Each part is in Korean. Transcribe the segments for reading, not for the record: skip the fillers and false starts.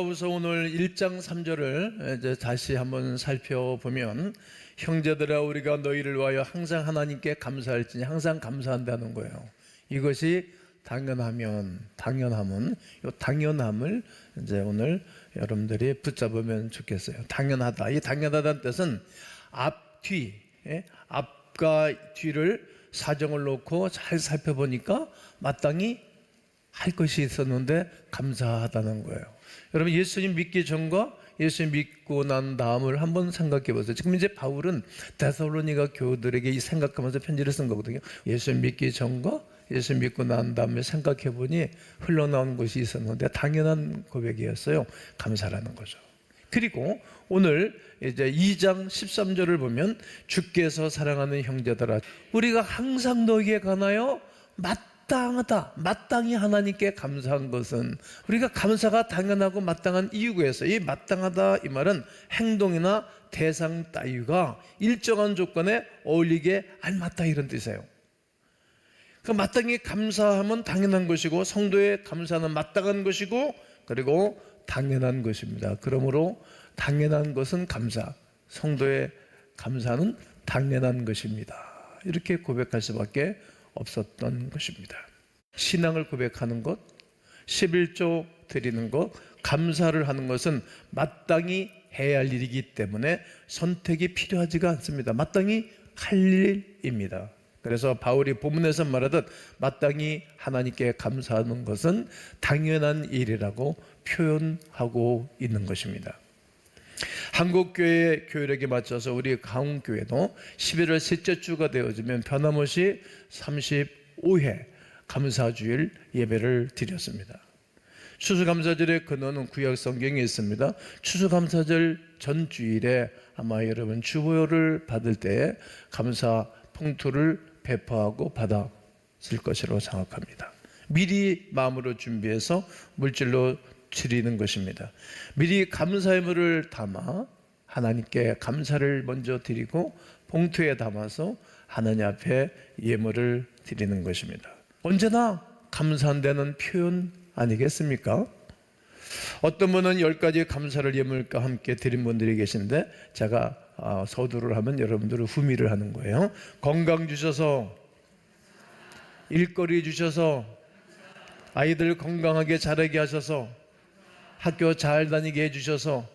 우선 오늘 1장 3절을 이제 다시 한번 살펴보면, 형제들아 우리가 너희를 위하여 항상 하나님께 감사할지니 항상 감사한다는 거예요. 이것이 당연함은 이 당연함을 이제 오늘 여러분들이 붙잡으면 좋겠어요. 당연하다. 이 당연하다는 뜻은 앞과 뒤를 사정을 놓고 잘 살펴보니까 마땅히 할 것이 있었는데 감사하다는 거예요. 여러분, 예수님 믿기 전과 예수님 믿고 난 다음을 한번 생각해 보세요. 지금 이제 바울은 데살로니가 교우들에게 이 생각하면서 편지를 쓴 거거든요. 예수님 믿기 전과 예수님 믿고 난 다음에 생각해 보니 흘러나온 것이 있었는데 당연한 고백이었어요. 감사라는 거죠. 그리고 오늘 이제 2장 13절을 보면, 주께서 사랑하는 형제들아 우리가 항상 너희에게 관하여 마땅히 하나님께 감사한 것은, 우리가 감사가 당연하고 마땅한 이유가 있어요. 이 마땅하다 이 말은 행동이나 대상 따위가 일정한 조건에 어울리게 알맞다 이런 뜻이에요. 그러니까 마땅히 감사하면 당연한 것이고, 성도의 감사는 마땅한 것이고, 그리고 당연한 것입니다. 그러므로 당연한 것은 감사, 성도의 감사는 당연한 것입니다. 이렇게 고백할 수밖에 없었던 것입니다. 신앙을 고백하는 것, 11조 드리는 것, 감사를 하는 것은 마땅히 해야 할 일이기 때문에 선택이 필요하지가 않습니다. 마땅히 할 일입니다. 그래서 바울이 본문에서 말하듯 마땅히 하나님께 감사하는 것은 당연한 일이라고 표현하고 있는 것입니다. 한국교회의 교회력에 맞춰서 우리 가운교회도 11월 셋째 주가 되어지면 변함없이 35회 감사주일 예배를 드렸습니다. 추수감사절의 근원은 구약성경에 있습니다. 추수감사절 전 주일에 아마 여러분 주보혈을 받을 때에 감사 봉투를 배포하고 받았을 것이라고 생각합니다. 미리 마음으로 준비해서 물질로 드리는 것입니다. 미리 감사의 물을 담아 하나님께 감사를 먼저 드리고 봉투에 담아서 하나님 앞에 예물을 드리는 것입니다. 언제나 감사한다는 표현 아니겠습니까? 어떤 분은 10가지 감사를 예물과 함께 드린 분들이 계신데, 제가 서두를 하면 여러분들은 후미를 하는 거예요. 건강 주셔서, 일거리 주셔서, 아이들 건강하게 자라게 하셔서, 학교 잘 다니게 해주셔서,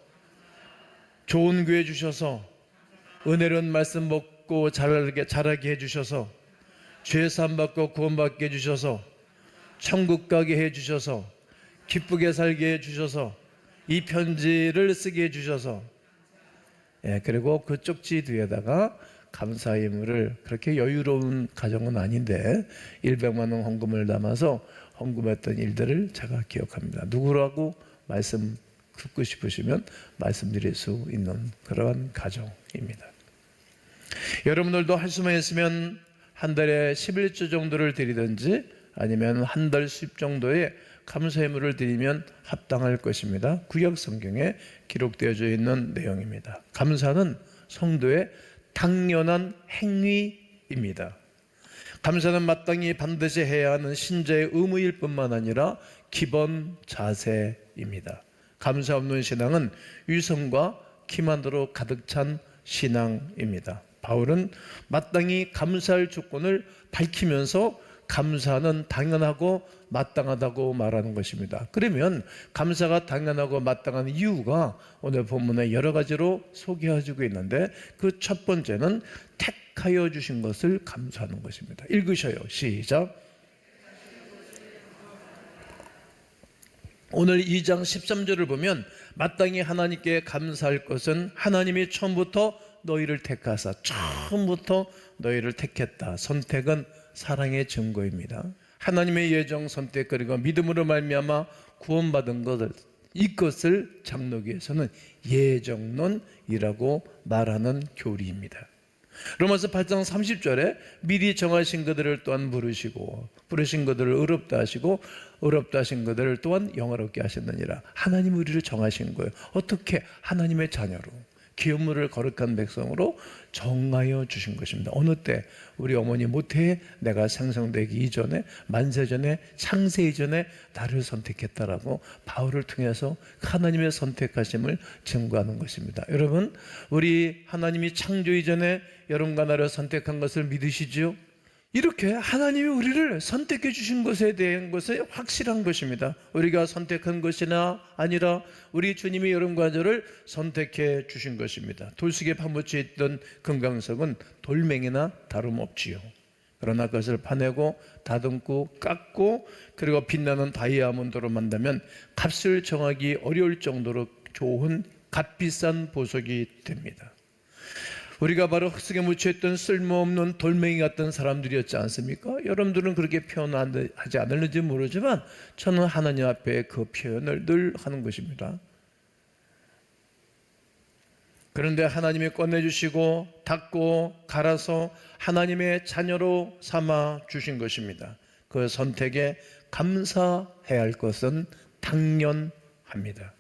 좋은 교회 주셔서, 은혜로운 말씀 먹고 자라게 해주셔서, 죄사함 받고 구원받게 해주셔서, 천국 가게 해주셔서, 기쁘게 살게 해주셔서, 이 편지를 쓰게 해주셔서, 그리고 그 쪽지 뒤에다가 감사 예물을, 그렇게 여유로운 가정은 아닌데 100만 원 헌금을 담아서 헌금했던 일들을 제가 기억합니다. 누구라고 말씀 듣고 싶으시면 말씀드릴 수 있는 그러한 가정입니다. 여러분들도 할 수만 있으면 한 달에 11주 정도를 드리든지 아니면 한 달 수입 정도의 감사예물을 드리면 합당할 것입니다. 구약 성경에 기록되어져 있는 내용입니다. 감사는 성도의 당연한 행위입니다. 감사는 마땅히 반드시 해야 하는 신자의 의무일 뿐만 아니라 기본 자세입니다. 감사 없는 신앙은 위선과 기만으로 가득 찬 신앙입니다. 바울은 마땅히 감사할 조건을 밝히면서 감사는 당연하고 마땅하다고 말하는 것입니다. 그러면 감사가 당연하고 마땅한 이유가 오늘 본문에 여러 가지로 소개해주고 있는데, 그 첫 번째는 택하여 주신 것을 감사하는 것입니다. 읽으셔요. 시작. 오늘 2장 13절을 보면, 마땅히 하나님께 감사할 것은 하나님이 처음부터 너희를 택하사, 처음부터 너희를 택했다. 선택은 사랑의 증거입니다. 하나님의 예정 선택, 그리고 믿음으로 말미암아 구원받은 것을, 이것을 장로교에서는 예정론이라고 말하는 교리입니다. 로마서 8장 30절에 미리 정하신 그들을 또한 부르시고, 부르신 그들을 의롭다 하시고, 의롭다 하신 그들을 또한 영화롭게 하셨느니라. 하나님 우리를 정하신 거예요. 어떻게? 하나님의 자녀로. 기업물을 거룩한 백성으로 정하여 주신 것입니다. 어느 때 우리 어머니 모태에 내가 생성되기 이전에, 만세전에, 창세 이전에 나를 선택했다라고 바울을 통해서 하나님의 선택하심을 증거하는 것입니다. 여러분, 우리 하나님이 창조 이전에 여러분과 나를 선택한 것을 믿으시죠? 이렇게 하나님이 우리를 선택해 주신 것에 대한 것이 확실한 것입니다. 우리가 선택한 것이나 아니라 우리 주님이 여러분과 저를 선택해 주신 것입니다. 돌속에 파묻혀 있던 금강석은 돌멩이나 다름없지요. 그러나 그것을 파내고 다듬고 깎고 그리고 빛나는 다이아몬드로 만들면 값을 정하기 어려울 정도로 좋은 값비싼 보석이 됩니다. 우리가 바로 흙속에 묻혀있던 쓸모없는 돌멩이 같던 사람들이었지 않습니까? 여러분들은 그렇게 표현하지 않을는지 모르지만 저는 하나님 앞에 그 표현을 늘 하는 것입니다. 그런데 하나님이 꺼내주시고 닦고 갈아서 하나님의 자녀로 삼아 주신 것입니다. 그 선택에 감사해야 할 것은 당연합니다.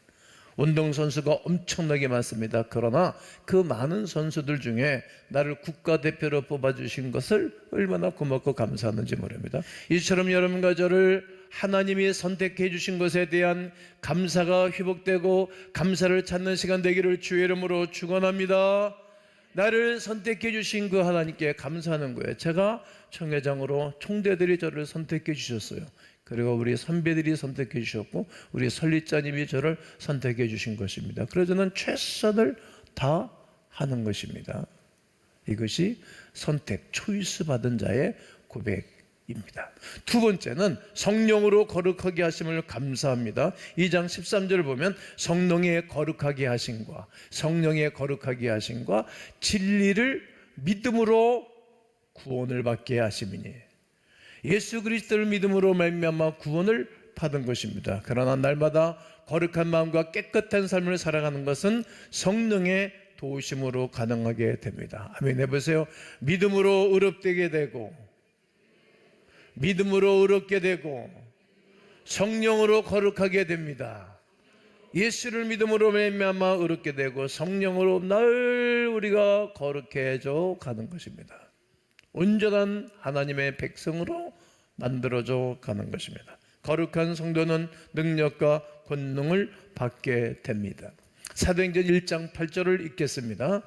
운동선수가 엄청나게 많습니다. 그러나 그 많은 선수들 중에 나를 국가대표로 뽑아주신 것을 얼마나 고맙고 감사하는지 모릅니다. 이처럼 여러분과 저를 하나님이 선택해 주신 것에 대한 감사가 회복되고 감사를 찾는 시간 되기를 주의 이름으로 축원합니다. 나를 선택해 주신 그 하나님께 감사하는 거예요. 제가 청회장으로 총대들이 저를 선택해 주셨어요. 그리고 우리 선배들이 선택해 주셨고 우리 설립자님이 저를 선택해 주신 것입니다. 그래서 저는 최선을 다하는 것입니다. 이것이 선택, 초이스 받은 자의 고백입니다. 두 번째는 성령으로 거룩하게 하심을 감사합니다. 2장 13절을 보면 성령의 거룩하게 하심과 성령의 거룩하게 하심과 진리를 믿음으로 구원을 받게 하심이니 예수 그리스도를 믿음으로 말미암아 구원을 받은 것입니다. 그러나 날마다 거룩한 마음과 깨끗한 삶을 살아가는 것은 성령의 도우심으로 가능하게 됩니다. 아멘 해보세요. 믿음으로 의롭되게 되고 믿음으로 의롭게 되고 성령으로 거룩하게 됩니다. 예수를 믿음으로 말미암아 의롭게 되고 성령으로 늘 우리가 거룩해져 가는 것입니다. 온전한 하나님의 백성으로 만들어져 가는 것입니다. 거룩한 성도는 능력과 권능을 받게 됩니다. 사도행전 1장 8절을 읽겠습니다.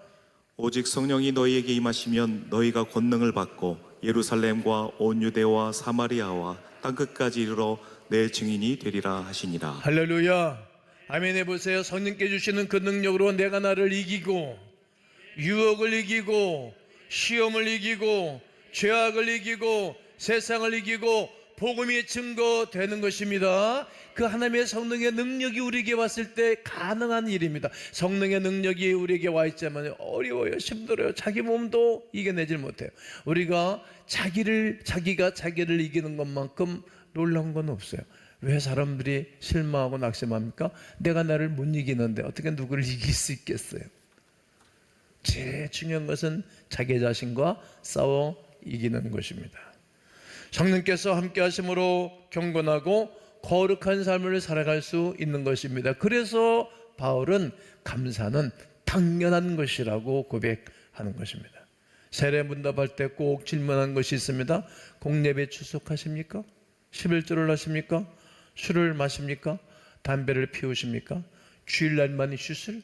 오직 성령이 너희에게 임하시면 너희가 권능을 받고 예루살렘과 온 유대와 사마리아와 땅끝까지 이르러 내 증인이 되리라 하시니라. 할렐루야. 아멘 해보세요. 성령께 주시는 그 능력으로 내가 나를 이기고 유혹을 이기고 시험을 이기고 죄악을 이기고 세상을 이기고 복음이 증거되는 것입니다. 그 하나님의 성령의 능력이 우리에게 왔을 때 가능한 일입니다. 성령의 능력이 우리에게 와 있자면 어려워요, 힘들어요. 자기 몸도 이겨내질 못해요. 우리가 자기가 자기를 이기는 것만큼 놀라운 건 없어요. 왜 사람들이 실망하고 낙심합니까? 내가 나를 못 이기는데 어떻게 누구를 이길 수 있겠어요? 제일 중요한 것은 자기 자신과 싸워 이기는 것입니다. 성령께서 함께 하심으로 경건하고 거룩한 삶을 살아갈 수 있는 것입니다. 그래서 바울은 감사는 당연한 것이라고 고백하는 것입니다. 세례 문답할 때 꼭 질문한 것이 있습니다. 공예배 출석하십니까? 11조를 하십니까? 술을 마십니까? 담배를 피우십니까? 주일날만 슛을?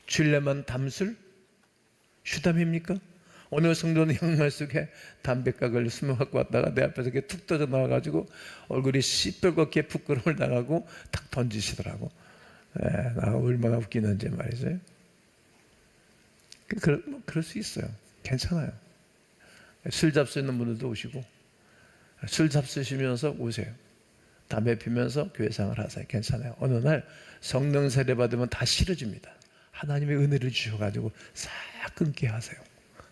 주일날만 담술? 슈담입니까? 어느 성도는 양말 속에 담배각을 숨어 갖고 왔다가 내 앞에서 이렇게 툭 떠져 나와가지고 얼굴이 시뻘겋게 부끄러움을 당하고 탁 던지시더라고. 나 얼마나 웃기는지 말이죠. 그럴 수 있어요. 괜찮아요. 술 잡수는 분들도 오시고 술 잡수시면서 오세요. 담배 피면서 교회 생활 하세요. 괜찮아요. 어느 날 성령 세례 받으면 다 싫어집니다. 하나님의 은혜를 주셔가지고 싹 끊게 하세요.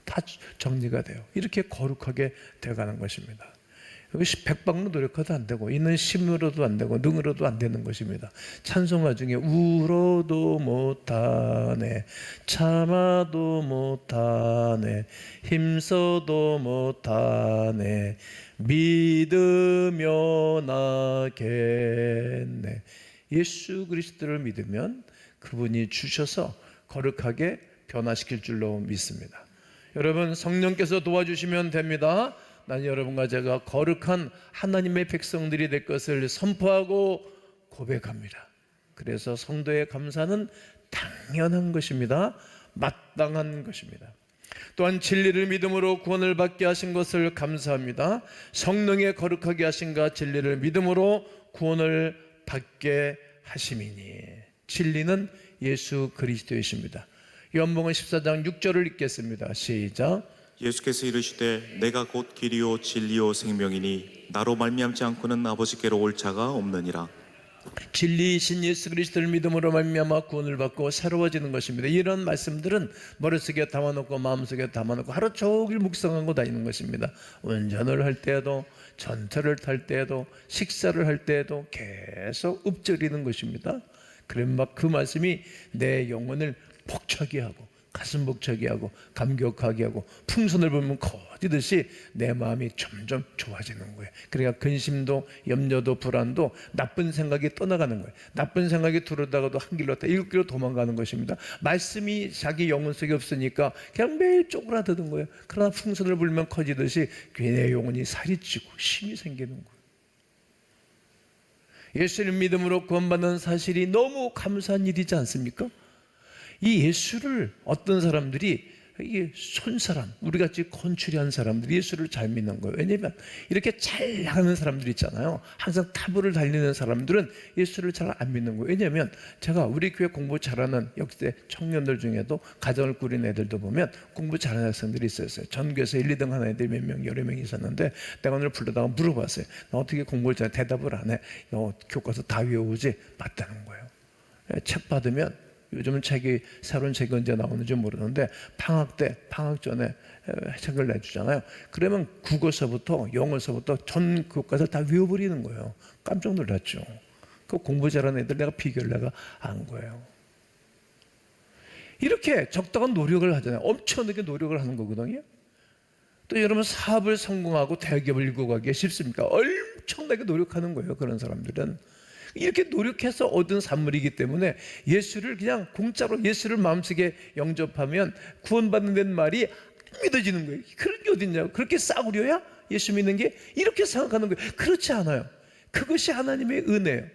다 정리가 돼요. 이렇게 거룩하게 되어가는 것입니다. 이것이 백방로 노력해도 안 되고 있는 힘으로도 안 되고 능으로도 안 되는 것입니다. 찬송가 중에 울어도 못하네, 참아도 못하네, 힘써도 못하네, 믿으면 하겠네. 예수 그리스도를 믿으면 그분이 주셔서 거룩하게 변화시킬 줄로 믿습니다. 여러분, 성령께서 도와주시면 됩니다. 난 여러분과 제가 거룩한 하나님의 백성들이 될 것을 선포하고 고백합니다. 그래서 성도의 감사는 당연한 것입니다. 마땅한 것입니다. 또한 진리를 믿음으로 구원을 받게 하신 것을 감사합니다. 성령의 거룩하게 하신가 진리를 믿음으로 구원을 받게 하심이니. 진리는 예수 그리스도이십니다. 요한복음 14장 6절을 읽겠습니다. 시작. 예수께서 이르시되 내가 곧 길이요 진리요 생명이니 나로 말미암지 않고는 아버지께로 올 자가 없느니라. 진리이신 예수 그리스도를 믿음으로 말미암아 구원을 받고 새로워지는 것입니다. 이런 말씀들은 머릿속에 담아놓고 마음속에 담아놓고 하루 종일 묵상하고 다니는 것입니다. 운전을 할 때에도, 전철을 탈 때에도, 식사를 할 때에도 계속 읊조리는 것입니다. 그런 그 말씀이 내 영혼을 벅차게 하고 가슴 벅차게 하고 감격하게 하고 풍선을 불면 커지듯이 내 마음이 점점 좋아지는 거예요. 그러니까 근심도 염려도 불안도 나쁜 생각이 떠나가는 거예요. 나쁜 생각이 들어다가도 한 길로 갔다 일곱 길로 도망가는 것입니다. 말씀이 자기 영혼 속에 없으니까 그냥 매일 쪼그라드는 거예요. 그러나 풍선을 불면 커지듯이 내 영혼이 살이 찌고 힘이 생기는 거예요. 예수를 믿음으로 구원받는 사실이 너무 감사한 일이지 않습니까? 이 예수를 어떤 사람들이 이게 손사람, 우리같이 건추리한 사람들이 예수를 잘 믿는 거예요. 왜냐하면 이렇게 잘 나가는 사람들 있잖아요. 항상 타부를 달리는 사람들은 예수를 잘 안 믿는 거예요. 왜냐하면 제가 우리 교회 공부 잘하는 역대 청년들 중에도 가정을 꾸린 애들도 보면 공부 잘하는 학생들이 있었어요. 전교에서 1, 2등 하는 애들이 몇 명, 여러 명이 있었는데 내가 오늘 불러다가 물어봤어요. 너 어떻게 공부를 잘해? 대답을 안 해. 너 교과서 다 외우지? 맞다는 거예요. 책 받으면 요즘은 새로운 책이 언제 나오는지 모르는데 방학 때, 방학 전에 책을 내주잖아요. 그러면 국어서부터 영어서부터 전 교과서를 다 외워버리는 거예요. 깜짝 놀랐죠. 그 공부 잘하는 애들 내가 비교를 내가 한 거예요. 이렇게 적당한 노력을 하잖아요. 엄청나게 노력을 하는 거거든요. 또 여러분 사업을 성공하고 대기업을 이끌고 가기 쉽습니까? 엄청나게 노력하는 거예요. 그런 사람들은. 이렇게 노력해서 얻은 산물이기 때문에 예수를 그냥 공짜로 예수를 마음속에 영접하면 구원받는 데 말이 안 믿어지는 거예요. 그런 게 어딨냐고. 그렇게 싸구려야 예수 믿는 게? 이렇게 생각하는 거예요. 그렇지 않아요. 그것이 하나님의 은혜예요.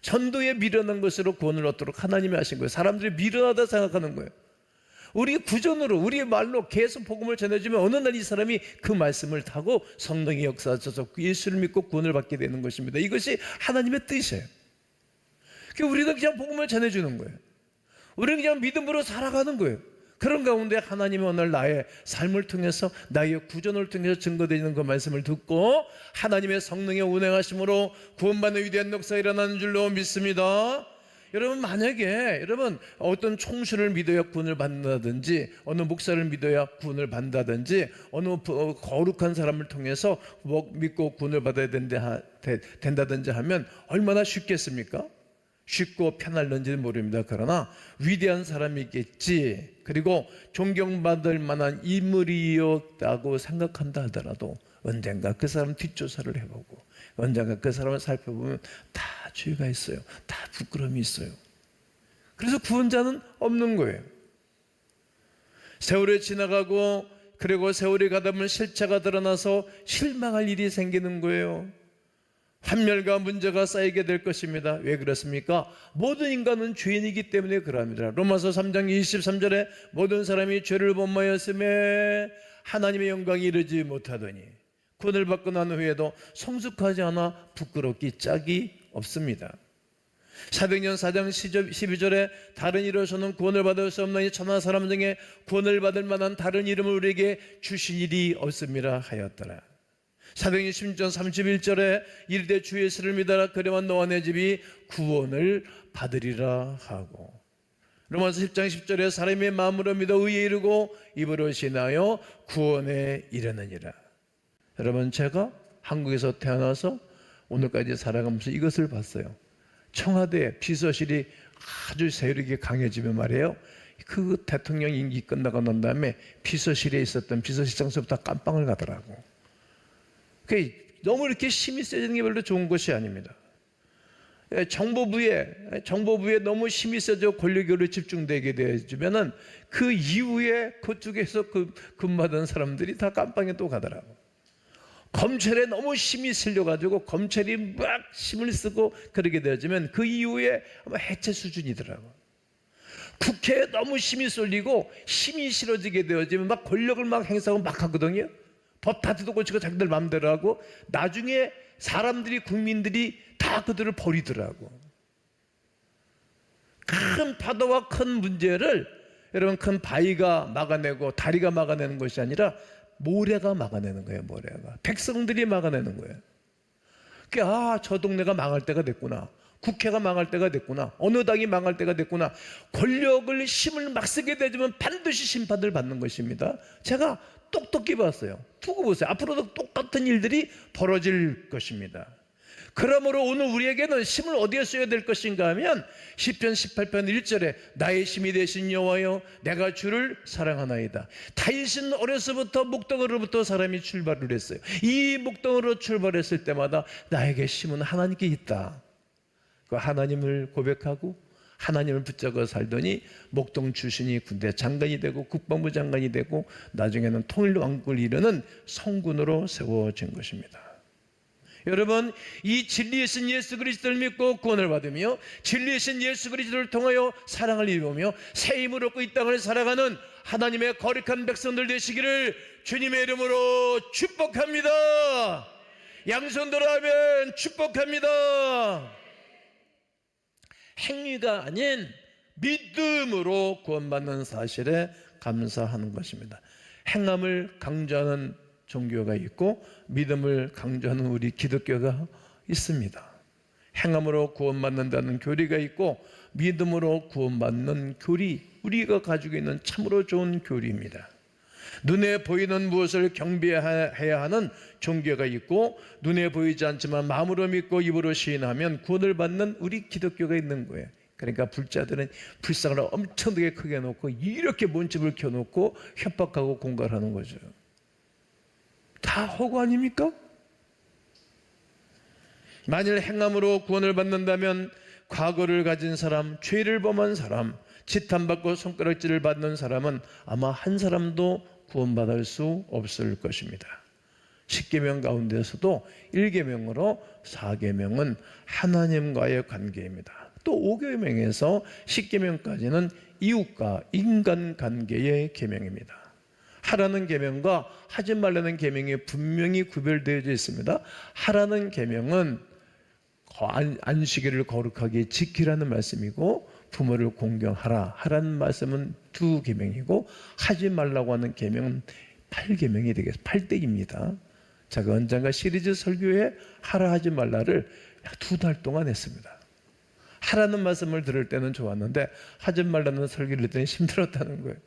전도에 미련한 것으로 구원을 얻도록 하나님이 하신 거예요. 사람들이 미련하다 생각하는 거예요. 우리 구전으로 우리의 말로 계속 복음을 전해주면 어느 날 이 사람이 그 말씀을 타고 성령의 역사하셔서 예수를 믿고 구원을 받게 되는 것입니다. 이것이 하나님의 뜻이에요. 우리는 그냥 복음을 전해주는 거예요. 우리는 그냥 믿음으로 살아가는 거예요. 그런 가운데 하나님이 오늘 나의 삶을 통해서 나의 구전을 통해서 증거되는 그 말씀을 듣고 하나님의 성령의 운행하심으로 구원받는 위대한 역사가 일어나는 줄로 믿습니다. 여러분 만약에 여러분 어떤 총수를 믿어야 구원을 받는다든지 어느 목사를 믿어야 구원을 받는다든지 어느 거룩한 사람을 통해서 믿고 구원을 받아야 된다든지 하면 얼마나 쉽겠습니까? 쉽고 편할는지는 모릅니다. 그러나 위대한 사람이겠지 그리고 존경받을 만한 인물이었다고 생각한다 하더라도 언젠가 그 사람 뒷조사를 해보고 언젠가 그 사람을 살펴보면 다 죄가 있어요. 다 부끄러움이 있어요. 그래서 구원자는 없는 거예요. 세월이 지나가고 그리고 세월이 가다 보면 실체가 드러나서 실망할 일이 생기는 거예요. 환멸과 문제가 쌓이게 될 것입니다. 왜 그렇습니까? 모든 인간은 죄인이기 때문에 그럽니다. 로마서 3장 23절에 모든 사람이 죄를 범하였음에 하나님의 영광이 이르지 못하더니 구원을 받고 난 후에도 성숙하지 않아 부끄럽기 짝이 없습니다. 사도행전 4장 12절에 다른 이로서는 구원을 받을 수 없나니 천하 사람 중에 구원을 받을 만한 다른 이름을 우리에게 주신 일이 없음이라 하였더라. 사도행전 16장 31절에 이르되 주 예수를 믿어라 그리하면 너와 내 집이 구원을 받으리라 하고 로마서 10장 10절에 사람의 마음으로 믿어 의에 이르고 입으로 신하여 구원에 이르느니라. 여러분 제가 한국에서 태어나서 오늘까지 살아가면서 이것을 봤어요. 청와대 비서실이 아주 세력이 강해지면 말이에요. 그 대통령 임기 끝나고 난 다음에 비서실에 있었던 비서실장서부터 깜빵을 가더라고. 너무 이렇게 힘이 세지는 게 별로 좋은 것이 아닙니다. 정보부에 너무 힘이 세져 권력으로 집중되게 되어지면은 그 이후에 그쪽에서 근무하던 사람들이 다 깜빵에 또 가더라고. 검찰에 너무 힘이 실려가지고 검찰이 막 힘을 쓰고 그러게 되어지면 그 이후에 아마 해체 수준이더라고. 국회에 너무 힘이 쏠리고 힘이 실어지게 되어지면 막 권력을 막 행사하고 막 하거든요. 법 다투도 고치고 자기들 마음대로 하고 나중에 사람들이 국민들이 다 그들을 버리더라고. 큰 파도와 큰 문제를 여러분 큰 바위가 막아내고 다리가 막아내는 것이 아니라 모래가 막아내는 거예요. 모래가 백성들이 막아내는 거예요. 그러니까 저 동네가 망할 때가 됐구나. 국회가 망할 때가 됐구나. 어느 당이 망할 때가 됐구나. 권력을 힘을 막 쓰게 되면 반드시 심판을 받는 것입니다. 제가 똑똑히 봤어요. 두고 보세요. 앞으로도 똑같은 일들이 벌어질 것입니다. 그러므로 오늘 우리에게는 힘을 어디에 써야 될 것인가 하면 시편 18편 1절에 나의 힘이 되신 여호와여 내가 주를 사랑하나이다. 다윗은 어려서부터 목동으로부터 사람이 출발을 했어요. 이 목동으로 출발했을 때마다 나에게 힘은 하나님께 있다. 그 하나님을 고백하고 하나님을 붙잡고 살더니 목동 출신이 군대 장관이 되고 국방부 장관이 되고 나중에는 통일왕국을 이루는 성군으로 세워진 것입니다. 여러분, 이 진리이신 예수 그리스도를 믿고 구원을 받으며 진리이신 예수 그리스도를 통하여 사랑을 입으며 새 힘을 얻고 이 땅을 살아가는 하나님의 거룩한 백성들 되시기를 주님의 이름으로 축복합니다. 양손들어 하면 축복합니다. 행위가 아닌 믿음으로 구원받는 사실에 감사하는 것입니다. 행함을 강조하는 종교가 있고 믿음을 강조하는 우리 기독교가 있습니다. 행함으로 구원받는다는 교리가 있고 믿음으로 구원받는 교리, 우리가 가지고 있는 참으로 좋은 교리입니다. 눈에 보이는 무엇을 경배해야 하는 종교가 있고 눈에 보이지 않지만 마음으로 믿고 입으로 시인하면 구원을 받는 우리 기독교가 있는 거예요. 그러니까 불자들은 불상을 엄청나게 크게 놓고 이렇게 문집을 켜놓고 협박하고 공갈하는 거죠. 다 허구 아닙니까? 만일 행함으로 구원을 받는다면 과거를 가진 사람, 죄를 범한 사람, 지탄받고 손가락질을 받는 사람은 아마 한 사람도 구원받을 수 없을 것입니다. 10계명 가운데서도 1계명으로 4계명은 하나님과의 관계입니다. 또 5계명에서 10계명까지는 이웃과 인간관계의 계명입니다. 하라는 계명과 하지 말라는 계명이 분명히 구별되어져 있습니다. 하라는 계명은 안식일을 거룩하게 지키라는 말씀이고 부모를 공경하라 하라는 말씀은 2계명이고 하지 말라고 하는 계명은 8계명이 되겠습니다. 8댁입니다. 제가 언젠가 시리즈 설교에 하라 하지 말라를 2달 동안 했습니다. 하라는 말씀을 들을 때는 좋았는데 하지 말라는 설교를 할 때는 힘들었다는 거예요.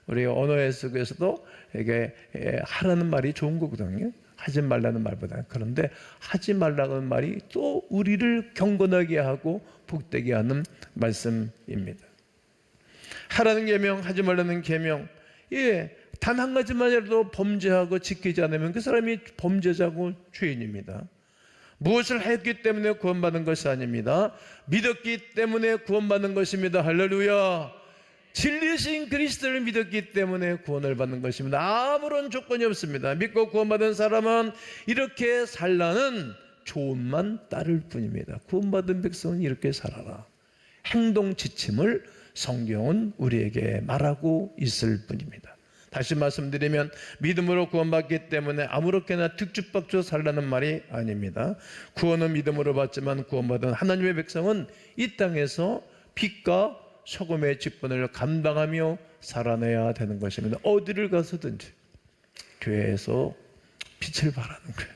우리 언어 속에서도 이게 하라는 말이 좋은 거거든요. 하지 말라는 말보다. 그런데 하지 말라는 말이 또 우리를 경건하게 하고 복되게 하는 말씀입니다. 하라는 계명, 하지 말라는 계명. 단 한 가지만이라도 범죄하고 지키지 않으면 그 사람이 범죄자고 죄인입니다. 무엇을 했기 때문에 구원받은 것이 아닙니다. 믿었기 때문에 구원받는 것입니다. 할렐루야. 진리신 그리스도를 믿었기 때문에 구원을 받는 것입니다. 아무런 조건이 없습니다. 믿고 구원받은 사람은 이렇게 살라는 조언만 따를 뿐입니다. 구원받은 백성은 이렇게 살아라. 행동 지침을 성경은 우리에게 말하고 있을 뿐입니다. 다시 말씀드리면 믿음으로 구원받기 때문에 아무렇게나 득주박주 살라는 말이 아닙니다. 구원은 믿음으로 받지만 구원받은 하나님의 백성은 이 땅에서 빛과 소금의 직분을 감당하며 살아내야 되는 것입니다. 어디를 가서든지 교회에서 빛을 발하는 거예요.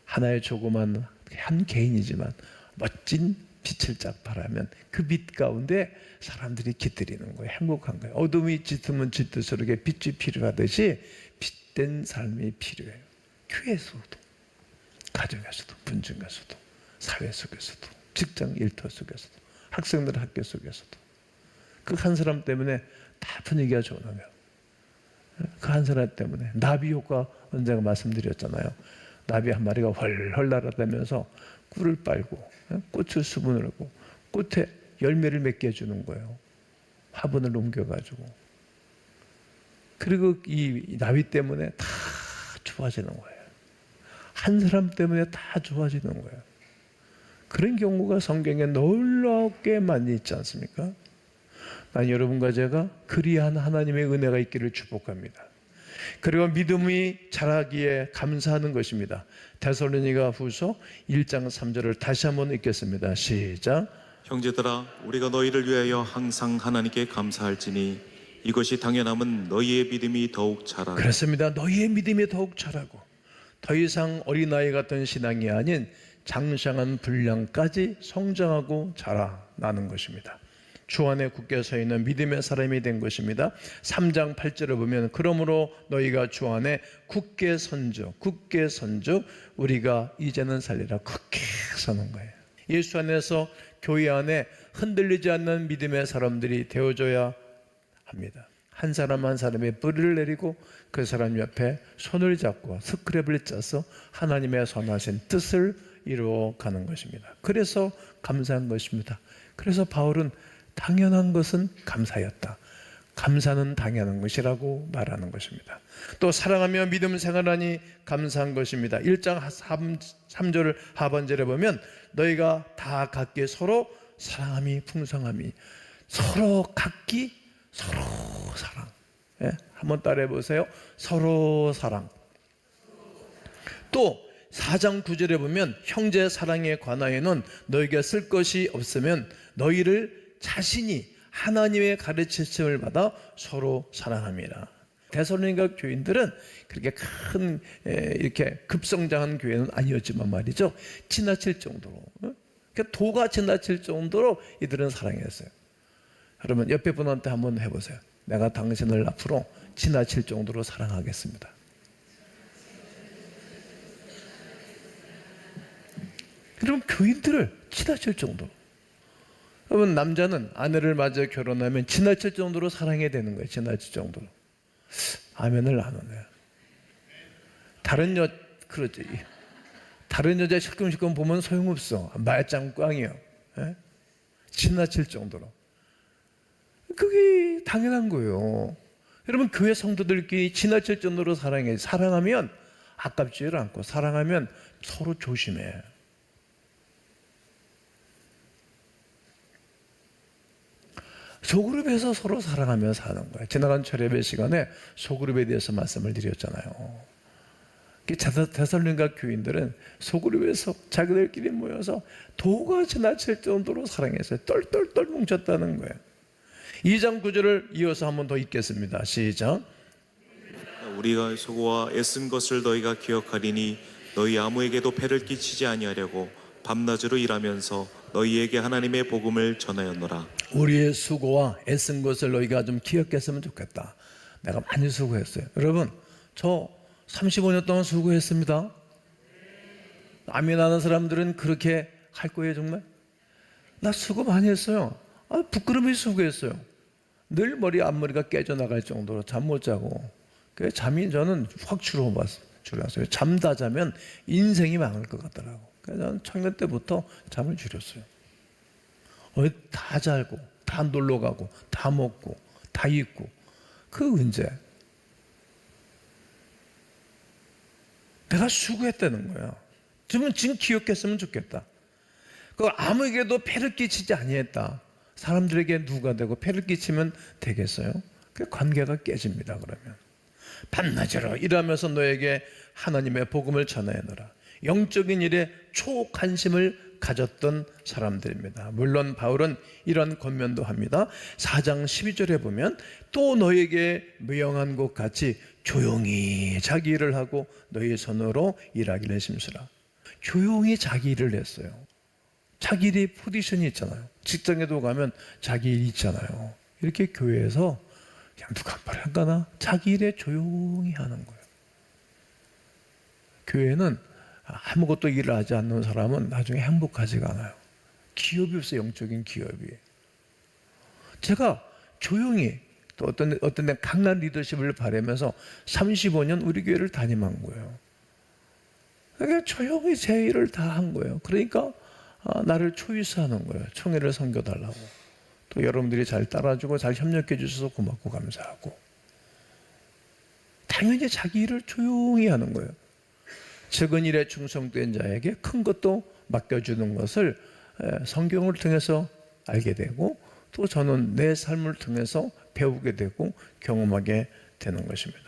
하나의 조그만 한 개인이지만 멋진 빛을 쫙 발하면 그 빛 가운데 사람들이 깃들이는 거예요. 행복한 거예요. 어둠이 짙으면 짙을수록 빛이 필요하듯이 빛된 삶이 필요해요. 교회에서도, 가정에서도, 분중에서도, 사회 속에서도, 직장 일터 속에서도, 학생들 학교 속에서도 그 한 사람 때문에 다 분위기가 좋은 거예요. 그 한 사람 때문에 나비 효과 언제가 말씀드렸잖아요. 나비 한 마리가 헐헐 날아다니면서 꿀을 빨고 꽃을 수분을 하고 꽃에 열매를 맺게 해주는 거예요. 화분을 옮겨가지고. 그리고 이 나비 때문에 다 좋아지는 거예요. 한 사람 때문에 다 좋아지는 거예요. 그런 경우가 성경에 놀랍게 많이 있지 않습니까? 난 여러분과 제가 그리한 하나님의 은혜가 있기를 축복합니다. 그리고 믿음이 자라기에 감사하는 것입니다. 데살로니가 후서 1장 3절을 다시 한번 읽겠습니다. 시작. 형제들아 우리가 너희를 위하여 항상 하나님께 감사할지니 이것이 당연함은 너희의 믿음이 더욱 자라. 그렇습니다. 너희의 믿음이 더욱 자라고 더 이상 어린아이 같은 신앙이 아닌 장성한 분량까지 성장하고 자라나는 것입니다. 주 안에 굳게 서 있는 믿음의 사람이 된 것입니다. 3장 8절을 보면 그러므로 너희가 주 안에 굳게 선적 우리가 이제는 살리라 굳게 서는 거예요. 예수 안에서 교회 안에 흔들리지 않는 믿음의 사람들이 되어줘야 합니다. 한 사람 한 사람의 뿌리를 내리고 그 사람 옆에 손을 잡고 스크랩을 짜서 하나님의 선하신 뜻을 이루어가는 것입니다. 그래서 감사한 것입니다. 그래서 바울은 당연한 것은 감사였다. 감사는 당연한 것이라고 말하는 것입니다. 또 사랑하며 믿음 생활하니 감사한 것입니다. 1장 3절 하반절에 보면 너희가 다 각기 서로 사랑함이 풍성함이 서로 각기 서로 사랑. 예? 한번 따라해 보세요. 서로 사랑. 또 4장 9절에 보면 형제 사랑에 관하여는 너희가 쓸 것이 없으면 너희를 자신이 하나님의 가르치심을 받아 서로 사랑합니다. 데살로니가 교인들은 그렇게 큰 이렇게 급성장한 교회는 아니었지만 말이죠. 지나칠 정도로 도가 지나칠 정도로 이들은 사랑했어요. 여러분 옆에 분한테 한번 해보세요. 내가 당신을 앞으로 지나칠 정도로 사랑하겠습니다. 여러분 교인들을 지나칠 정도로. 여러분 남자는 아내를 맞아 결혼하면 지나칠 정도로 사랑해야 되는 거예요. 지나칠 정도로. 아멘을 안 하네요. 그렇지. 다른 여자 시큼시큼 보면 소용없어. 말짱 꽝이요. 예? 지나칠 정도로. 그게 당연한 거예요. 여러분 교회 성도들끼리 지나칠 정도로 사랑해. 사랑하면 아깝지를 않고 사랑하면 서로 조심해. 소그룹에서 서로 사랑하며 사는 거예요. 지나간 철회배 시간에 소그룹에 대해서 말씀을 드렸잖아요. 데살로니가 교인들은 소그룹에서 자기들끼리 모여서 도가 지나칠 정도로 사랑했어요. 똘똘똘 뭉쳤다는 거예요. 2장 9절을 이어서 한 번 더 읽겠습니다. 시작. 우리가 수고와 애쓴 것을 너희가 기억하리니 너희 아무에게도 폐를 끼치지 아니하려고 밤낮으로 일하면서 너희에게 하나님의 복음을 전하였노라. 우리의 수고와 애쓴 것을 너희가 좀 기억했으면 좋겠다. 내가 많이 수고했어요. 여러분 저 35년 동안 수고했습니다. 아멘하는 사람들은 그렇게 할 거예요. 정말 나 수고 많이 했어요. 부끄러움이 수고했어요. 늘 앞머리가 깨져나갈 정도로 잠 못 자고 잠이 저는 확 줄었어요. 잠다 자면 인생이 망할 것 같더라고. 그래서 저는 청년 때부터 잠을 줄였어요. 다 자고 다 놀러 가고 다 먹고 다 입고 그 언제 내가 수고했다는 거야. 지금 기억했으면 좋겠다. 그걸 아무에게도 폐를 끼치지 아니했다. 사람들에게 누가 되고 폐를 끼치면 되겠어요? 그 관계가 깨집니다. 그러면 밤낮으로 일하면서 너에게 하나님의 복음을 전하여노라. 영적인 일에 초관심을 가졌던 사람들입니다. 물론 바울은 이런 권면도 합니다. 4장 12절에 보면 또 너에게 명한 것 같이 조용히 자기 일을 하고 너희 손으로 일하기를 힘쓰라. 조용히 자기 일을 했어요. 자기 일이 포지션이 있잖아요. 직장에도 가면 자기 일이 있잖아요. 이렇게 교회에서 그냥 누가 한 말 하나 자기 일에 조용히 하는 거예요. 교회는 아무것도 일을 하지 않는 사람은 나중에 행복하지가 않아요. 기업이 없어요. 영적인 기업이. 제가 조용히 또 어떤 데 강한 리더십을 바라면서 35년 우리 교회를 담임한 거예요. 그러니까 조용히 제 일을 다 한 거예요. 그러니까 나를 초이스하는 거예요. 총회를 섬겨달라고. 또 여러분들이 잘 따라주고 잘 협력해 주셔서 고맙고 감사하고. 당연히 자기 일을 조용히 하는 거예요. 적은 일에 충성된 자에게 큰 것도 맡겨주는 것을 성경을 통해서 알게 되고, 또 저는 내 삶을 통해서 배우게 되고 경험하게 되는 것입니다.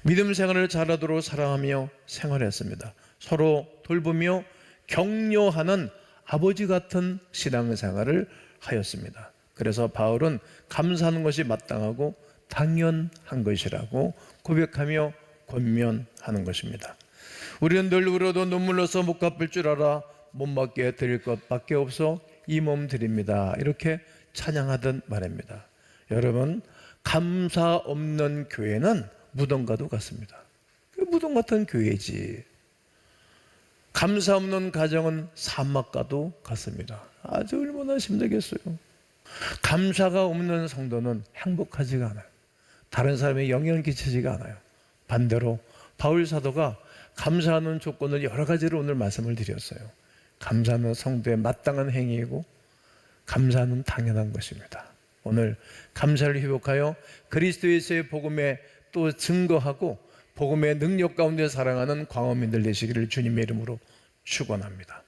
믿음 생활을 잘하도록 사랑하며 생활했습니다. 서로 돌보며 격려하는 아버지 같은 신앙생활을 하였습니다. 그래서 바울은 감사하는 것이 마땅하고 당연한 것이라고 고백하며 권면하는 것입니다. 우리는 늘 울어도 눈물로서 못 갚을 줄 알아 못 맡게 드릴 것밖에 없어 이 몸 드립니다. 이렇게 찬양하던 말입니다. 여러분, 감사 없는 교회는 무덤과도 같습니다. 무덤 같은 교회지. 감사 없는 가정은 사막과도 같습니다. 아주 얼마나 힘들겠어요. 감사가 없는 성도는 행복하지가 않아요. 다른 사람에 영향을 끼치지가 않아요. 반대로 바울 사도가 감사하는 조건을 여러 가지로 오늘 말씀을 드렸어요. 감사하는 성도의 마땅한 행위이고 감사는 당연한 것입니다. 오늘 감사를 회복하여 그리스도의 복음에 또 증거하고 복음의 능력 가운데 살아가는 광화민들 되시기를 주님의 이름으로 축원합니다.